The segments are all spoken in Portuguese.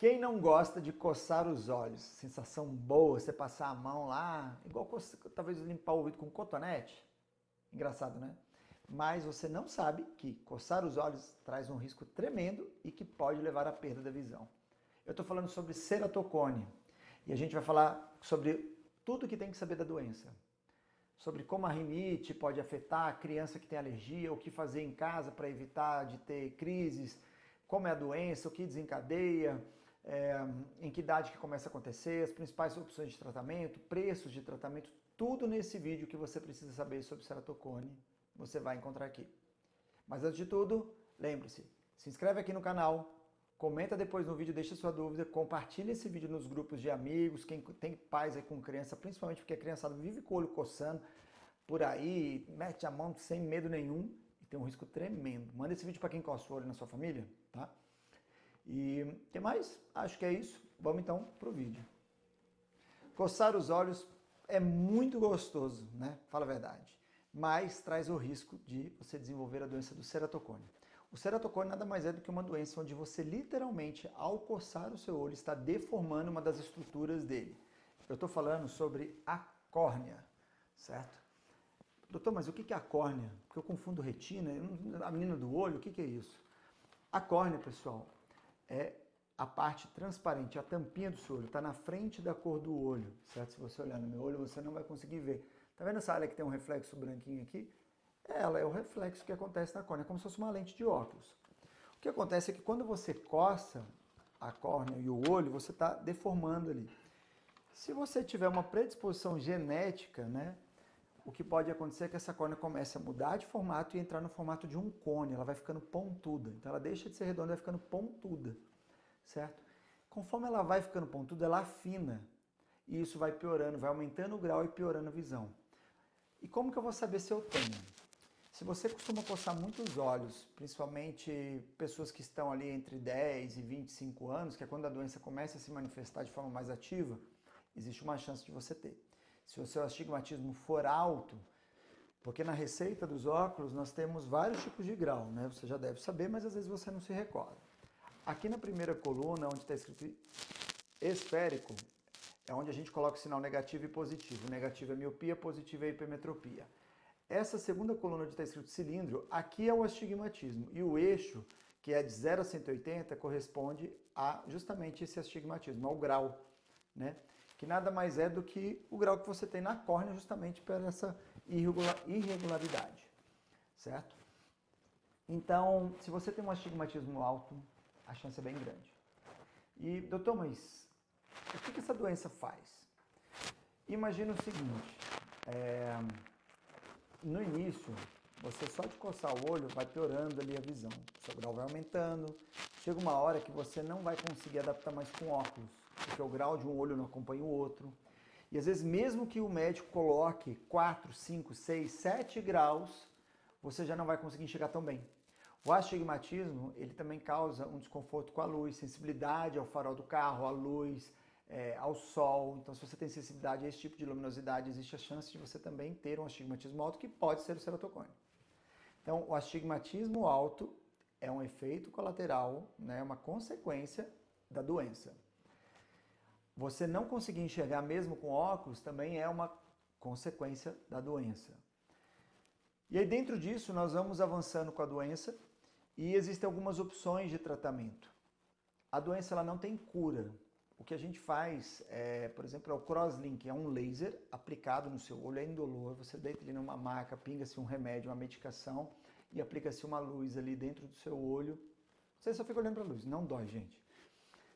Quem não gosta de coçar os olhos? Sensação boa, você passar a mão lá, igual talvez limpar o ouvido com cotonete. Engraçado, né? Mas você não sabe que coçar os olhos traz um risco tremendo e que pode levar à perda da visão. Eu estou falando sobre ceratocone e a gente vai falar sobre tudo que tem que saber da doença. Sobre como a rinite pode afetar a criança que tem alergia, o que fazer em casa para evitar de ter crises, como é a doença, o que desencadeia, em que idade que começa a acontecer, as principais opções de tratamento, preços de tratamento, tudo nesse vídeo que você precisa saber sobre ceratocone, você vai encontrar aqui. Mas antes de tudo, lembre-se, se inscreve aqui no canal, comenta depois no vídeo, deixa sua dúvida, compartilha esse vídeo nos grupos de amigos, quem tem pais aí com criança, principalmente porque a criançada vive com o olho coçando por aí, mete a mão sem medo nenhum e tem um risco tremendo. Manda esse vídeo para quem coça o olho na sua família, tá? E o que mais? Acho que é isso. Vamos então pro vídeo. Coçar os olhos é muito gostoso, né? Fala a verdade. Mas traz o risco de você desenvolver a doença do ceratocone. O ceratocone nada mais é do que uma doença onde você literalmente, ao coçar o seu olho, está deformando uma das estruturas dele. Eu estou falando sobre a córnea, certo? Doutor, mas o que é a córnea? Porque eu confundo retina, a menina do olho, o que é isso? A córnea, pessoal, é a parte transparente, a tampinha do seu olho, está na frente da cor do olho, certo? Se você olhar no meu olho, você não vai conseguir ver. Tá vendo essa área que tem um reflexo branquinho aqui? Ela é o reflexo que acontece na córnea, como se fosse uma lente de óculos. O que acontece é que quando você coça a córnea e o olho, você está deformando ali. Se você tiver uma predisposição genética, né, o que pode acontecer é que essa córnea comece a mudar de formato e entrar no formato de um cone, ela vai ficando pontuda. Então ela deixa de ser redonda e vai ficando pontuda, certo? Conforme ela vai ficando pontuda, ela afina. E isso vai piorando, vai aumentando o grau e piorando a visão. E como que eu vou saber se eu tenho? Se você costuma coçar muito os olhos, principalmente pessoas que estão ali entre 10 e 25 anos, que é quando a doença começa a se manifestar de forma mais ativa, existe uma chance de você ter. Se o seu astigmatismo for alto, porque na receita dos óculos nós temos vários tipos de grau, né? Você já deve saber, mas às vezes você não se recorda. Aqui na primeira coluna, onde está escrito esférico, é onde a gente coloca o sinal negativo e positivo. Negativo é miopia, positivo é hipermetropia. Essa segunda coluna onde está escrito cilindro, aqui é o astigmatismo. E o eixo, que é de 0 a 180, corresponde a justamente esse astigmatismo, ao grau, né? Que nada mais é do que o grau que você tem na córnea, justamente por essa irregularidade, certo? Então, se você tem um astigmatismo alto, a chance é bem grande. E, doutor, mas o que essa doença faz? Imagina o seguinte, no início, você só de coçar o olho vai piorando ali a visão, o seu grau vai aumentando, chega uma hora que você não vai conseguir adaptar mais com óculos, porque o grau de um olho não acompanha o outro. E às vezes mesmo que o médico coloque 4, 5, 6, 7 graus, você já não vai conseguir enxergar tão bem. O astigmatismo, ele também causa um desconforto com a luz, sensibilidade ao farol do carro, à luz, ao sol. Então, se você tem sensibilidade a esse tipo de luminosidade, existe a chance de você também ter um astigmatismo alto, que pode ser o ceratocone. Então, o astigmatismo alto é um efeito colateral, né, uma consequência da doença. Você não conseguir enxergar mesmo com óculos também é uma consequência da doença. E aí, dentro disso, nós vamos avançando com a doença e existem algumas opções de tratamento. A doença ela não tem cura. O que a gente faz, por exemplo, é o crosslink, é um laser aplicado no seu olho, é indolor, você deita ali numa maca, pinga-se um remédio, uma medicação e aplica-se uma luz ali dentro do seu olho. Você só fica olhando para a luz, não dói, gente.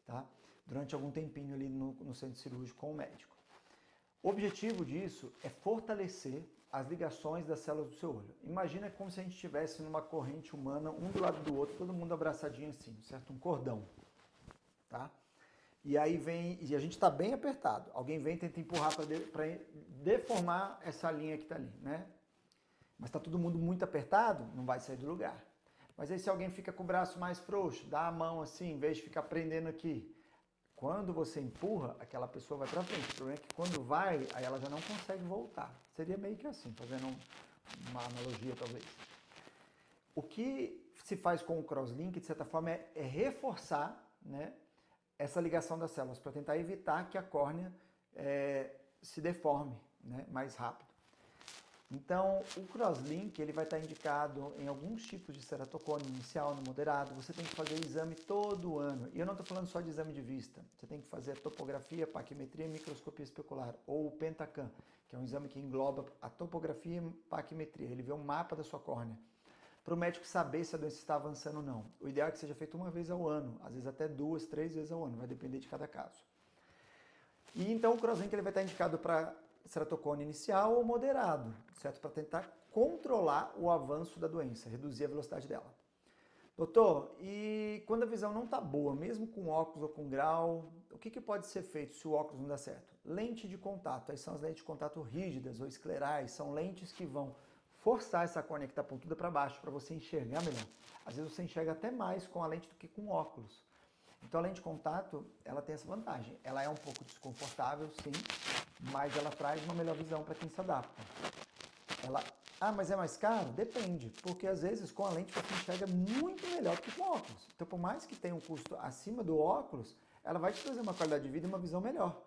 Tá? Durante algum tempinho ali no centro cirúrgico com o médico. O objetivo disso é fortalecer as ligações das células do seu olho. Imagina como se a gente estivesse numa corrente humana, um do lado do outro, todo mundo abraçadinho assim, certo? Um cordão, tá? E aí vem, e a gente está bem apertado. Alguém vem e tenta empurrar para deformar essa linha que está ali, né? Mas está todo mundo muito apertado, não vai sair do lugar. Mas aí se alguém fica com o braço mais frouxo, dá a mão assim, em vez de ficar prendendo aqui, quando você empurra, aquela pessoa vai para frente. O problema é que quando vai, aí ela já não consegue voltar. Seria meio que assim, fazendo uma analogia talvez. O que se faz com o crosslink, de certa forma, é reforçar, né, essa ligação das células, para tentar evitar que a córnea se deforme, né, mais rápido. Então, o crosslink ele vai estar indicado em alguns tipos de ceratocone, inicial, no moderado. Você tem que fazer exame todo ano. E eu não estou falando só de exame de vista. Você tem que fazer a topografia, paquimetria e microscopia especular, ou o Pentacam, que é um exame que engloba a topografia e paquimetria. Ele vê um mapa da sua córnea, para o médico saber se a doença está avançando ou não. O ideal é que seja feito uma vez ao ano, às vezes até 2, 3 vezes ao ano, vai depender de cada caso. E então o crosslink ele vai estar indicado para ceratocone inicial ou moderado, certo? Para tentar controlar o avanço da doença, reduzir a velocidade dela. Doutor, e quando a visão não está boa, mesmo com óculos ou com grau, o que pode ser feito se o óculos não dá certo? Lente de contato, aí são as lentes de contato rígidas ou esclerais, são lentes que vão forçar essa córnea que está pontuda para baixo, para você enxergar melhor. Às vezes você enxerga até mais com a lente do que com óculos. Então a lente de contato, ela tem essa vantagem. Ela é um pouco desconfortável, sim, mas ela traz uma melhor visão para quem se adapta. Mas é mais caro? Depende, porque às vezes com a lente você enxerga muito melhor do que com óculos. Então por mais que tenha um custo acima do óculos, ela vai te trazer uma qualidade de vida e uma visão melhor,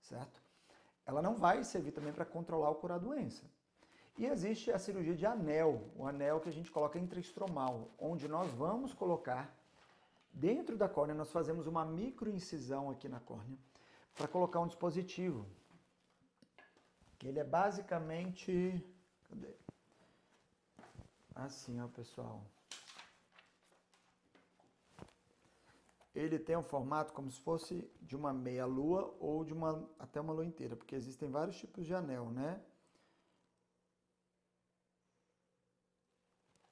certo? Ela não vai servir também para controlar ou curar a doença. E existe a cirurgia de anel, o anel que a gente coloca intraestromal, onde nós vamos colocar dentro da córnea, nós fazemos uma microincisão aqui na córnea para colocar um dispositivo. Que ele é basicamente... Cadê? Assim, ó, pessoal. Ele tem um formato como se fosse de uma meia-lua ou de até uma lua inteira, porque existem vários tipos de anel, né?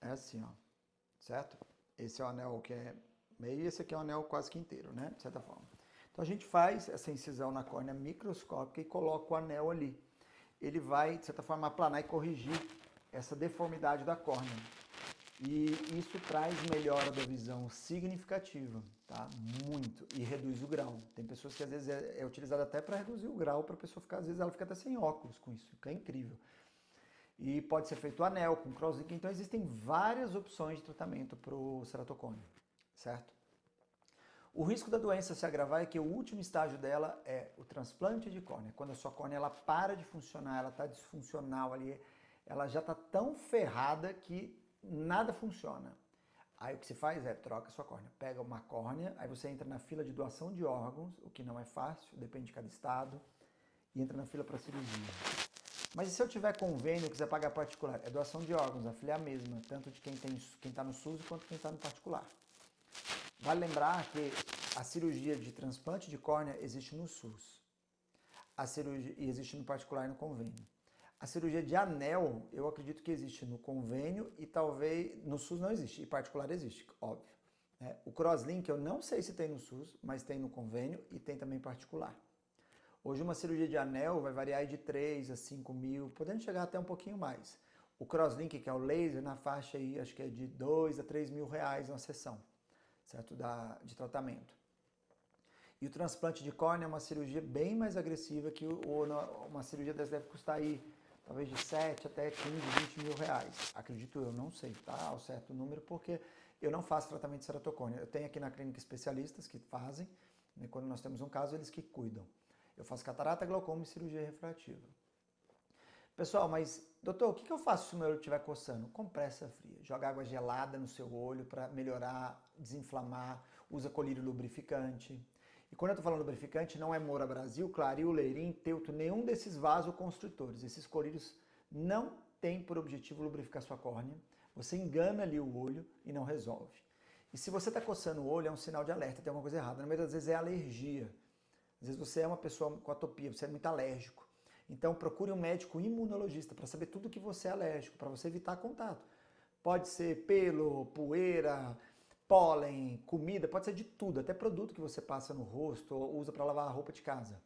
É assim, ó, certo? Esse é o anel que é meio e esse aqui é o anel quase que inteiro, né? De certa forma. Então a gente faz essa incisão na córnea microscópica e coloca o anel ali. Ele vai, de certa forma, aplanar e corrigir essa deformidade da córnea. E isso traz melhora da visão significativa, tá? Muito. E reduz o grau. Tem pessoas que às vezes é utilizado até para reduzir o grau, para a pessoa ficar, às vezes ela fica até sem óculos com isso, que é incrível. E pode ser feito anel com crosslink, então existem várias opções de tratamento para o ceratocone, certo? O risco da doença se agravar é que o último estágio dela é o transplante de córnea. Quando a sua córnea ela para de funcionar, ela está disfuncional ali, ela já está tão ferrada que nada funciona. Aí o que se faz é troca a sua córnea. Pega uma córnea, aí você entra na fila de doação de órgãos, o que não é fácil, depende de cada estado, e entra na fila para cirurgia. Mas e se eu tiver convênio e quiser pagar particular? É doação de órgãos, a fila é a mesma, tanto de quem está no SUS quanto quem está no particular. Vale lembrar que a cirurgia de transplante de córnea existe no SUS. A cirurgia existe no particular e no convênio. A cirurgia de anel, eu acredito que existe no convênio e talvez no SUS não existe, e particular existe, óbvio. O crosslink eu não sei se tem no SUS, mas tem no convênio e tem também particular. Hoje uma cirurgia de anel vai variar de 3 a 5 mil, podendo chegar até um pouquinho mais. O crosslink, que é o laser, na faixa aí, acho que é de 2 a 3 mil reais uma sessão, certo? De tratamento. E o transplante de córnea é uma cirurgia bem mais agressiva que uma cirurgia dessa deve custar aí talvez de 7 até 15, 20 mil reais. Acredito eu, não sei, tá? Ao certo número, porque eu não faço tratamento de ceratocone. Eu tenho aqui na clínica especialistas que fazem, né? Quando nós temos um caso, eles que cuidam. Eu faço catarata, glaucoma e cirurgia refrativa. Pessoal, mas doutor, o que eu faço se o meu olho estiver coçando? Compressa fria. Joga água gelada no seu olho para melhorar, desinflamar. Usa colírio lubrificante. E quando eu estou falando lubrificante, não é Moura Brasil, Claril, Leirin, Teuto, nenhum desses vasoconstrutores. Esses colírios não têm por objetivo lubrificar sua córnea. Você engana ali o olho e não resolve. E se você está coçando o olho, é um sinal de alerta, tem alguma coisa errada. Na maioria das vezes é alergia. Às vezes você é uma pessoa com atopia, você é muito alérgico. Então procure um médico imunologista para saber tudo que você é alérgico, para você evitar contato. Pode ser pelo, poeira, pólen, comida, pode ser de tudo, até produto que você passa no rosto ou usa para lavar a roupa de casa.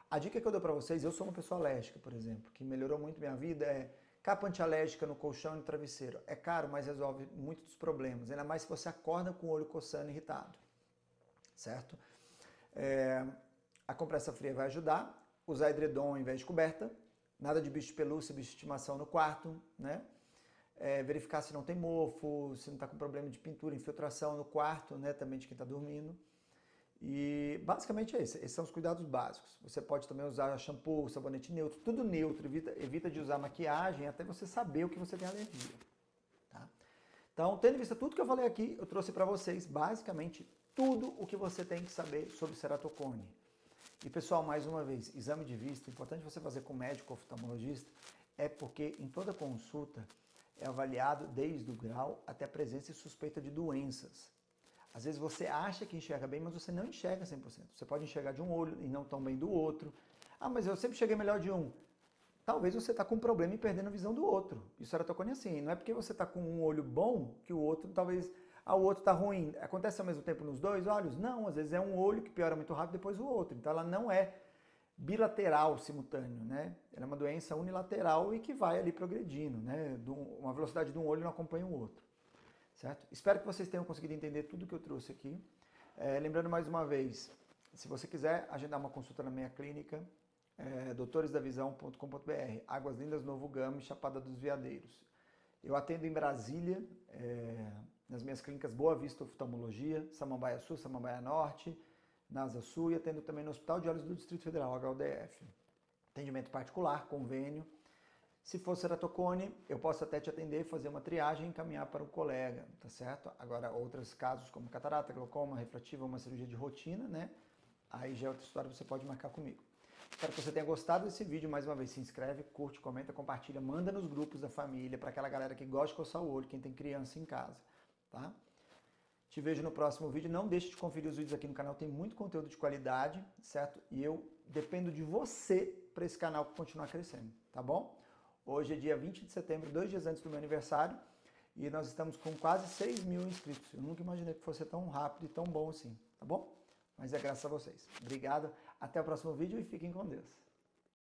A dica que eu dou para vocês, eu sou uma pessoa alérgica, por exemplo, que melhorou muito minha vida, é capa antialérgica no colchão e no travesseiro. É caro, mas resolve muitos dos problemas, ainda mais se você acorda com o olho coçando e irritado, certo? A compressa fria vai ajudar. Usar edredom ao invés de coberta. Nada de bicho de pelúcia, bicho de estimação no quarto, né? Verificar se não tem mofo, se não está com problema de pintura, infiltração no quarto, né? Também de quem está dormindo. E basicamente é isso. Esses são os cuidados básicos. Você pode também usar shampoo, sabonete neutro, tudo neutro. Evita de usar maquiagem até você saber o que você tem alergia. Tá? Então, tendo em vista tudo que eu falei aqui, eu trouxe para vocês basicamente tudo o que você tem que saber sobre ceratocone. E pessoal, mais uma vez, exame de vista, importante você fazer com médico oftalmologista, é porque em toda consulta é avaliado desde o grau até a presença e suspeita de doenças. Às vezes você acha que enxerga bem, mas você não enxerga 100%. Você pode enxergar de um olho e não tão bem do outro. Ah, mas eu sempre cheguei melhor de um. Talvez você está com um problema e perdendo a visão do outro. Isso era tocando assim. Não é porque você está com um olho bom que o outro talvez... Ah, o outro está ruim. Acontece ao mesmo tempo nos dois olhos? Não, às vezes é um olho que piora muito rápido depois o outro. Então ela não é bilateral simultâneo, né? Ela é uma doença unilateral e que vai ali progredindo, né? Uma velocidade de um olho não acompanha o outro, certo? Espero que vocês tenham conseguido entender tudo que eu trouxe aqui. Lembrando mais uma vez, se você quiser agendar uma consulta na minha clínica, doutoresdavisão.com.br, Águas Lindas, Novo Gama, Chapada dos Veadeiros. Eu atendo em Brasília, nas minhas clínicas Boa Vista Oftalmologia, Samambaia Sul, Samambaia Norte, NASA Sul, e atendo também no Hospital de Olhos do Distrito Federal, HUDF. Atendimento particular, convênio. Se for ceratocone, eu posso até te atender, fazer uma triagem e encaminhar para um colega, tá certo? Agora, outros casos como catarata, glaucoma, refrativa, uma cirurgia de rotina, né? Aí já é outra história, você pode marcar comigo. Espero que você tenha gostado desse vídeo. Mais uma vez, se inscreve, curte, comenta, compartilha, manda nos grupos da família, para aquela galera que gosta de coçar o olho, quem tem criança em casa, tá? Te vejo no próximo vídeo. Não deixe de conferir os vídeos aqui no canal, tem muito conteúdo de qualidade, certo? E eu dependo de você para esse canal continuar crescendo, tá bom? Hoje é dia 20 de setembro, 2 dias antes do meu aniversário, e nós estamos com quase 6 mil inscritos. Eu nunca imaginei que fosse tão rápido e tão bom assim, tá bom? Mas é graças a vocês. Obrigado, até o próximo vídeo e fiquem com Deus.